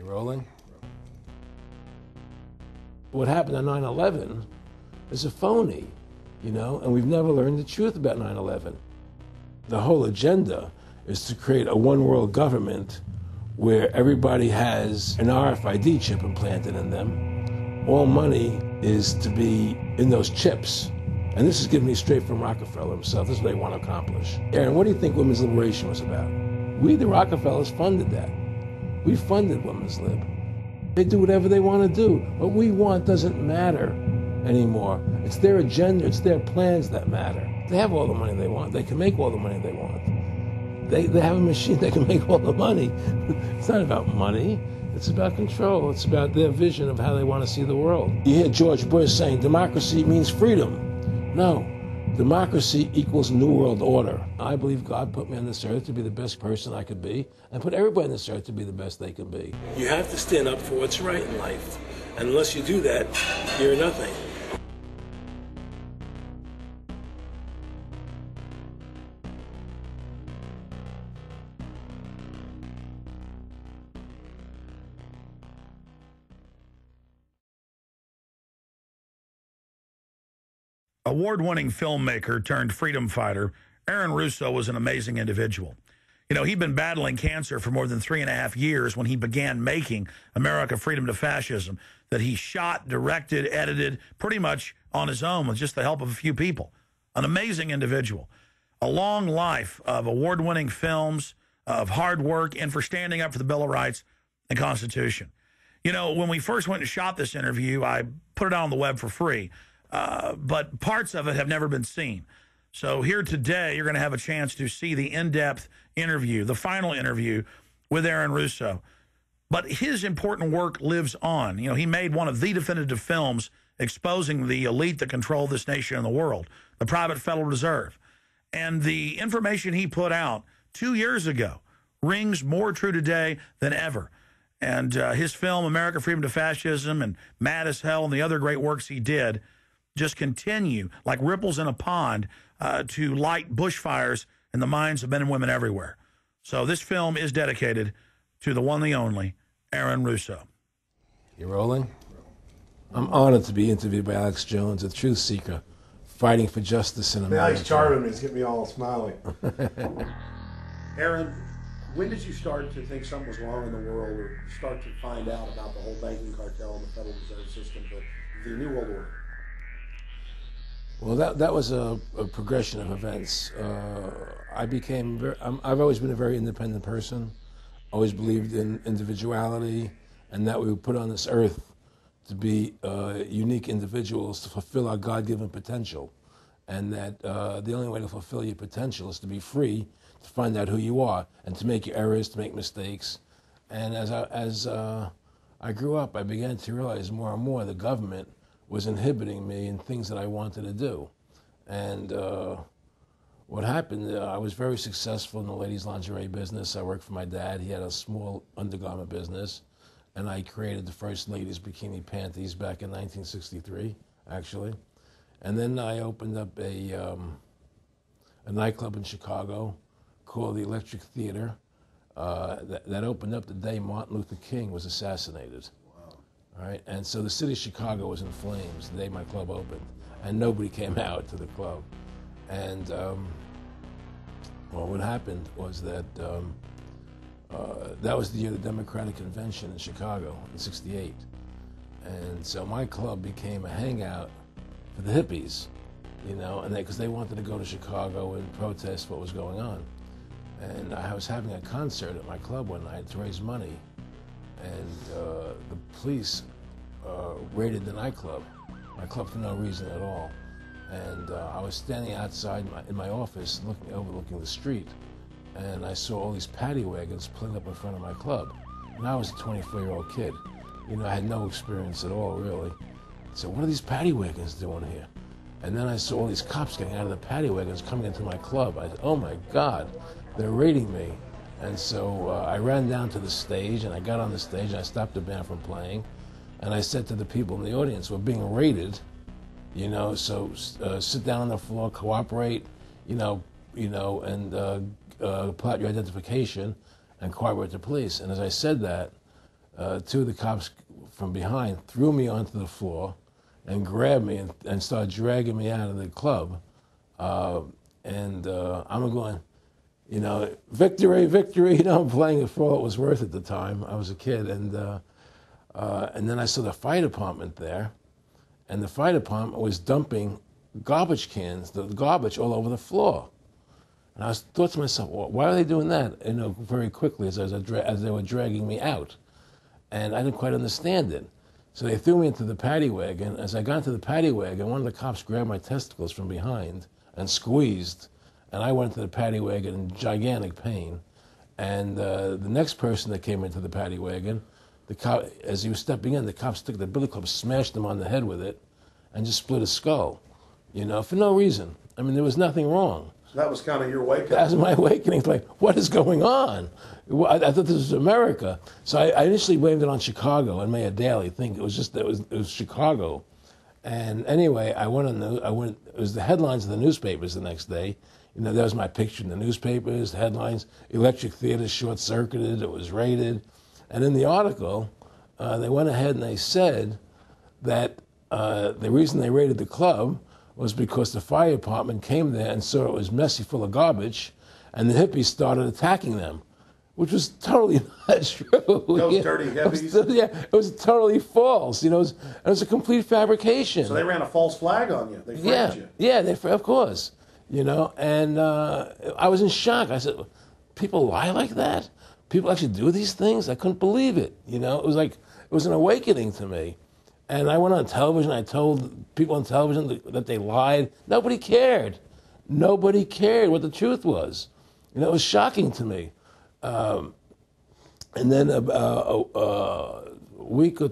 You rolling? What happened on 9/11 is a phony, and we've never learned the truth about 9/11. The whole agenda is to create a one-world government where everybody has an RFID chip implanted in them. All money is to be in those chips. And this is given me straight from Rockefeller himself. This is what they want to accomplish. Aaron, what do you think women's liberation was about? We, the Rockefellers, funded that. We funded women's lib. They do whatever they want to do. What we want doesn't matter anymore. It's their agenda, it's their plans that matter. They have all the money they want. They can make all the money they want. They have a machine that can make all the money. It's not about money. It's about control. It's about their vision of how they want to see the world. You hear George Bush saying democracy means freedom. No. Democracy equals New World Order. I believe God put me on this earth to be the best person I could be, and put everybody on this earth to be the best they can be. You have to stand up for what's right in life. And unless you do that, you're nothing. Award-winning filmmaker turned freedom fighter, Aaron Russo was an amazing individual. He'd been battling cancer for more than 3.5 years when he began making America Freedom to Fascism, that he shot, directed, edited, pretty much on his own with just the help of a few people. An amazing individual. A long life of award-winning films, of hard work, and for standing up for the Bill of Rights and Constitution. When we first went and shot this interview, I put it out on the web for free. But parts of it have never been seen. So here today, you're going to have a chance to see the in-depth interview, the final interview with Aaron Russo. But his important work lives on. He made one of the definitive films exposing the elite that control this nation and the world, the private Federal Reserve. And the information he put out 2 years ago rings more true today than ever. And his film, America Freedom to Fascism, and Mad as Hell, and the other great works he did just continue like ripples in a pond to light bushfires in the minds of men and women everywhere. So this film is dedicated to the one, the only, Aaron Russo. You rolling? I'm honored to be interviewed by Alex Jones, a truth seeker, fighting for justice in America. He's charming me. He's getting me all smiley. Aaron, when did you start to think something was wrong in the world, or start to find out about the whole banking cartel and the Federal Reserve System, the New World Order? Well, that was a progression of events. I've always been a very independent person, always believed in individuality, and that we were put on this earth to be unique individuals to fulfill our God-given potential, and that the only way to fulfill your potential is to be free, to find out who you are, and to make your errors, to make mistakes. And as I grew up, I began to realize more and more the government was inhibiting me in things that I wanted to do. And what happened, I was very successful in the ladies' lingerie business. I worked for my dad. He had a small undergarment business, and I created the first ladies' bikini panties back in 1963, actually. And then I opened up a nightclub in Chicago called the Electric Theater that opened up the day Martin Luther King was assassinated. All right, and so the city of Chicago was in flames the day my club opened, and nobody came out to the club. And well, what happened was that that was the year of the Democratic Convention in Chicago in '68, and so my club became a hangout for the hippies, and because they wanted to go to Chicago and protest what was going on. And I was having a concert at my club one night to raise money, and the police raided the nightclub, my club, for no reason at all. And I was standing outside in my office overlooking the street, and I saw all these paddy wagons pulling up in front of my club. And I was a 24-year-old kid. I had no experience at all, really. So what are these paddy wagons doing here? And then I saw all these cops getting out of the paddy wagons coming into my club. I said, oh my God, they're raiding me. And so I ran down to the stage, and I got on the stage, and I stopped the band from playing. And I said to the people in the audience, we're being raided, so sit down on the floor, cooperate, and plot your identification and cooperate with the police. And as I said that, two of the cops from behind threw me onto the floor and grabbed me and started dragging me out of the club. I'm going, you know, victory, victory. You know, I'm playing it for all it was worth at the time. I was a kid. And then I saw the fire department there. And the fire department was dumping garbage cans, the garbage all over the floor. And I thought to myself, well, why are they doing that? You know, very quickly as they were dragging me out. And I didn't quite understand it. So they threw me into the paddy wagon. As I got into the paddy wagon, one of the cops grabbed my testicles from behind and squeezed. And I went into the paddy wagon in gigantic pain. And the next person that came into the paddy wagon, the cop, as he was stepping in, the cop took the billy club, smashed him on the head with it, and just split his skull, you know, for no reason. I mean, there was nothing wrong. So that was kind of your wake-up. That was my awakening. It's like, what is going on? I thought this was America. So I initially blamed it on Chicago and Mayor Daley, thinking it was Chicago. And anyway, it was the headlines of the newspapers the next day. You know, there was my picture in the newspapers, headlines, electric theater short-circuited, it was raided. And in the article, they went ahead and they said that the reason they raided the club was because the fire department came there and saw it was messy, full of garbage, and the hippies started attacking them, which was totally not true. Those dirty hippies? It was totally false. You know, it was a complete fabrication. So they ran a false flag on you. They framed you. Yeah, of course. You know, and I was in shock. I said, people lie like that? People actually do these things? I couldn't believe it. You know, it was an awakening to me. And I went on television. I told people on television that they lied. Nobody cared. Nobody cared what the truth was. You know, it was shocking to me. And then a week or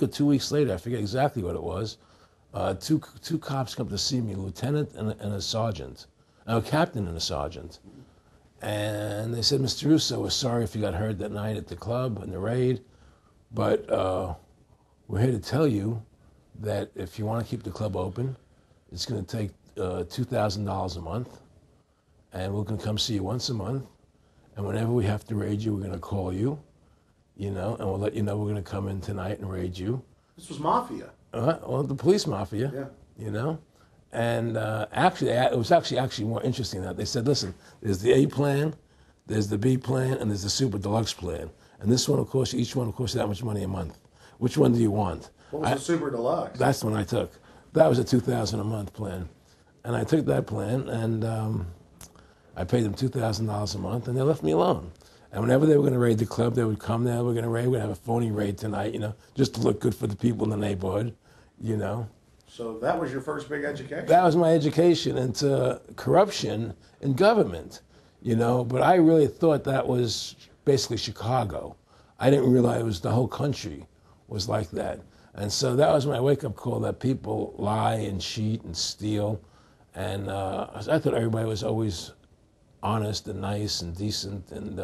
2 weeks later, I forget exactly what it was, two cops come to see me, a lieutenant and a sergeant, a captain and a sergeant. And they said, Mr. Russo, we're sorry if you got hurt that night at the club in the raid, but we're here to tell you that if you want to keep the club open, it's going to take $2,000 a month, and we're going to come see you once a month, and whenever we have to raid you, we're going to call you, you know, and we'll let you know we're going to come in tonight and raid you. This was mafia. Well, the police mafia, Yeah. you know. And actually, it was actually more interesting that they said, listen, there's the A plan, there's the B plan, and there's the super deluxe plan. And this one, of course, each one will cost you that much money a month. Which one do you want? What was the super deluxe? That's the one I took. That was a $2,000 a month plan. And I took that plan, and I paid them $2,000 a month, and they left me alone. And whenever they were going to raid the club, they would come there, we're going to have a phony raid tonight, you know, just to look good for the people in the neighborhood, you know. So that was your first big education? That was my education into corruption in government, you know, but I really thought that was basically Chicago. I didn't realize it was the whole country was like that. And so that was my wake-up call, that people lie and cheat and steal. And I thought everybody was always honest and nice and decent, and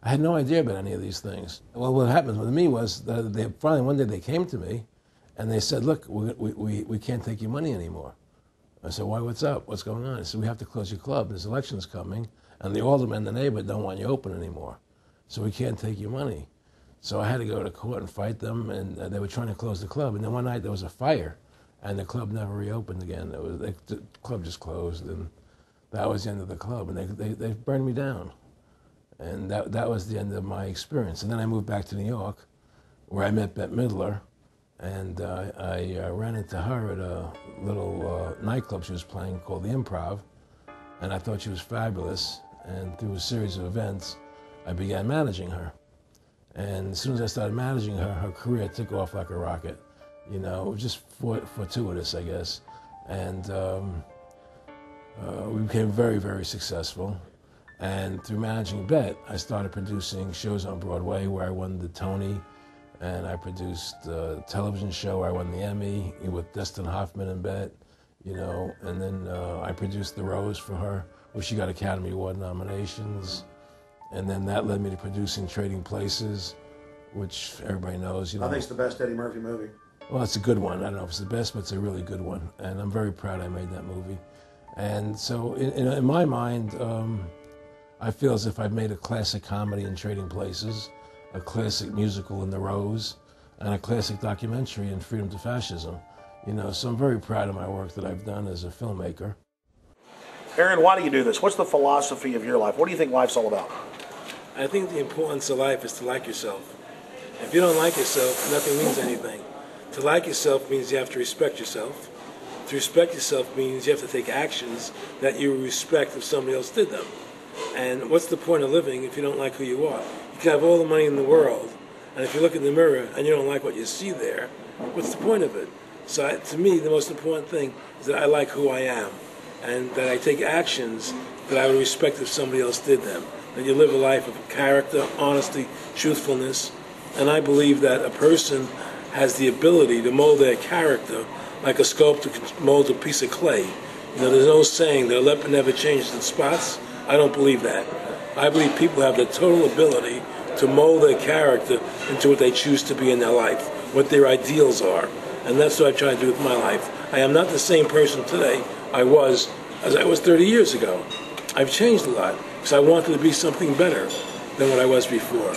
I had no idea about any of these things. Well, what happened with me was that they finally one day they came to me, and they said, "Look, we can't take your money anymore." I said, "Why? What's up? What's going on?" They said, "We have to close your club. There's elections coming, and the aldermen in the neighborhood don't want you open anymore, so we can't take your money." So I had to go to court and fight them, and they were trying to close the club. And then one night there was a fire, and the club never reopened again. The club just closed, and that was the end of the club. And they burned me down, and that was the end of my experience. And then I moved back to New York, where I met Bette Midler, and I ran into her at a little nightclub she was playing called the Improv, and I thought she was fabulous. And through a series of events, I began managing her. And as soon as I started managing her, her career took off like a rocket. You know, it was just fortuitous, I guess. And we became very, very successful. And through managing Bette, I started producing shows on Broadway where I won the Tony, and I produced a television show where I won the Emmy with Dustin Hoffman and Bette, you know. And then I produced The Rose for her, where she got Academy Award nominations. And then that led me to producing Trading Places, which everybody knows. You know, I think it's the best Eddie Murphy movie. Well, it's a good one. I don't know if it's the best, but it's a really good one. And I'm very proud I made that movie. And so in my mind, I feel as if I've made a classic comedy in Trading Places. a classic musical in The Rose, and a classic documentary in Freedom to Fascism. So I'm very proud of my work that I've done as a filmmaker. Aaron, why do you do this? What's the philosophy of your life? What do you think life's all about? I think the importance of life is to like yourself. If you don't like yourself, nothing means anything. To like yourself means you have to respect yourself. To respect yourself means you have to take actions that you respect if somebody else did them. And what's the point of living if you don't like who you are? You can have all the money in the world, and if you look in the mirror and you don't like what you see there, what's the point of it? So to me, the most important thing is that I like who I am, and that I take actions that I would respect if somebody else did them. That you live a life of character, honesty, truthfulness, and I believe that a person has the ability to mold their character like a sculptor can mold a piece of clay. There's no saying that a leopard never changes its spots. I don't believe that. I believe people have the total ability to mold their character into what they choose to be in their life, what their ideals are. And that's what I try to do with my life. I am not the same person today as I was 30 years ago. I've changed a lot because I wanted to be something better than what I was before.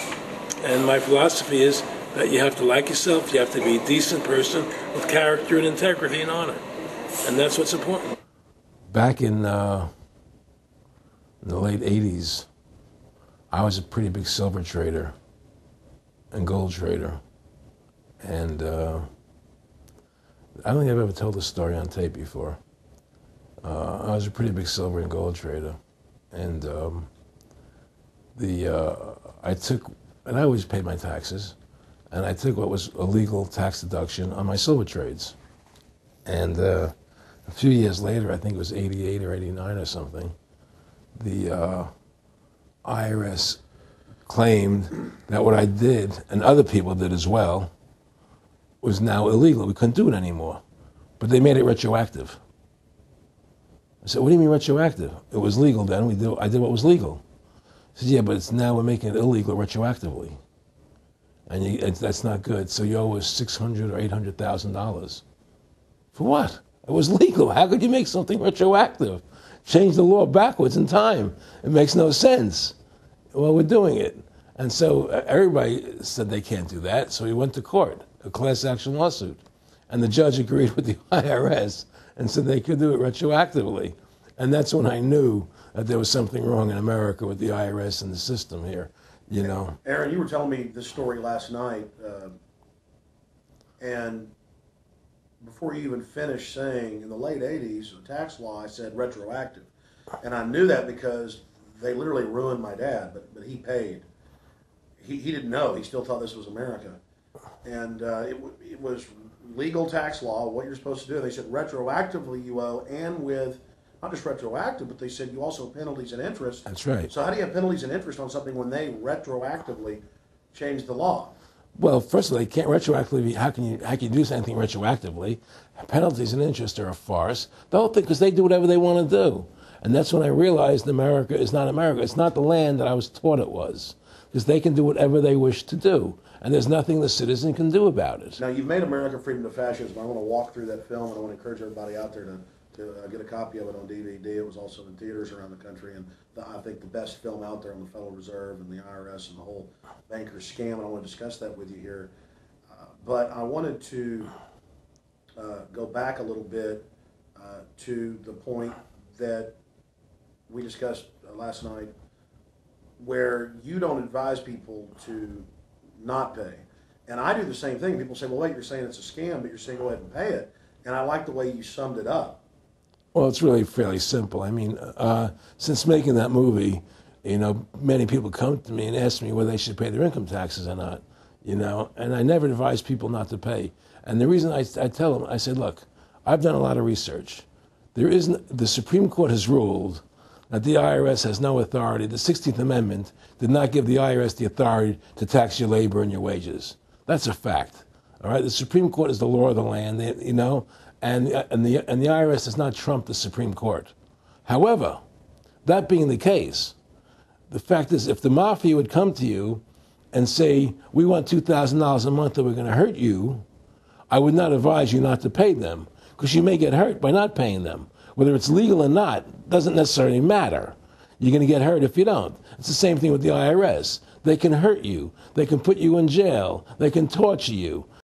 And my philosophy is that you have to like yourself, you have to be a decent person with character and integrity and honor. And that's what's important. Back in the late 80s, I was a pretty big silver trader and gold trader. And I don't think I've ever told this story on tape before. I was a pretty big silver and gold trader. And I always paid my taxes, and I took what was a legal tax deduction on my silver trades. And a few years later, I think it was 88 or 89 or something, the IRS claimed that what I did, and other people did as well, was now illegal. We couldn't do it anymore. But they made it retroactive. I said, what do you mean retroactive? It was legal then. I did what was legal. I said, yeah, but now we're making it illegal retroactively. And that's not good. So you owe us $600,000 or $800,000. For what? It was legal. How could you make something retroactive? Change the law backwards in time. It makes no sense. Well, we're doing it. And so everybody said they can't do that. So we went to court, a class action lawsuit. And the judge agreed with the IRS and said they could do it retroactively. And that's when I knew that there was something wrong in America with the IRS and the system here, Aaron, you were telling me this story last night, and before you even finished saying, in the late 80s, the tax law, I said retroactive. And I knew that because they literally ruined my dad, but he paid. He didn't know. He still thought this was America. And it was legal tax law, what you're supposed to do. They said retroactively you owe, and with not just retroactive, but they said you also have penalties and interest. That's right. So how do you have penalties and interest on something when they retroactively change the law? Well, first of all, they can't retroactively. How can you do anything retroactively? Penalties and interest are a farce. The whole thing, because they do whatever they want to do. And that's when I realized America is not America. It's not the land that I was taught it was. Because they can do whatever they wish to do. And there's nothing the citizen can do about it. Now, you've made America Freedom to Fascism. I want to walk through that film, and I want to encourage everybody out there to get a copy of it on DVD. It was also in theaters around the country, and I think the best film out there on the Federal Reserve and the IRS and the whole banker scam, and I want to discuss that with you here. But I wanted to go back a little bit to the point that we discussed last night, where you don't advise people to not pay. And I do the same thing. People say, well, wait, you're saying it's a scam, but you're saying go ahead and pay it. And I like the way you summed it up. Well, it's really fairly simple. I mean, since making that movie, many people come to me and ask me whether they should pay their income taxes or not, and I never advise people not to pay. And the reason I tell them, I said, look, I've done a lot of research. The Supreme Court has ruled that the IRS has no authority. The 16th Amendment did not give the IRS the authority to tax your labor and your wages. That's a fact. All right, the Supreme Court is the law of the land, and the IRS does not trump the Supreme Court. However, that being the case, the fact is, if the mafia would come to you and say, we want $2,000 a month or we're going to hurt you, I would not advise you not to pay them, because you may get hurt by not paying them. Whether it's legal or not doesn't necessarily matter. You're going to get hurt if you don't. It's the same thing with the IRS. They can hurt you. They can put you in jail. They can torture you.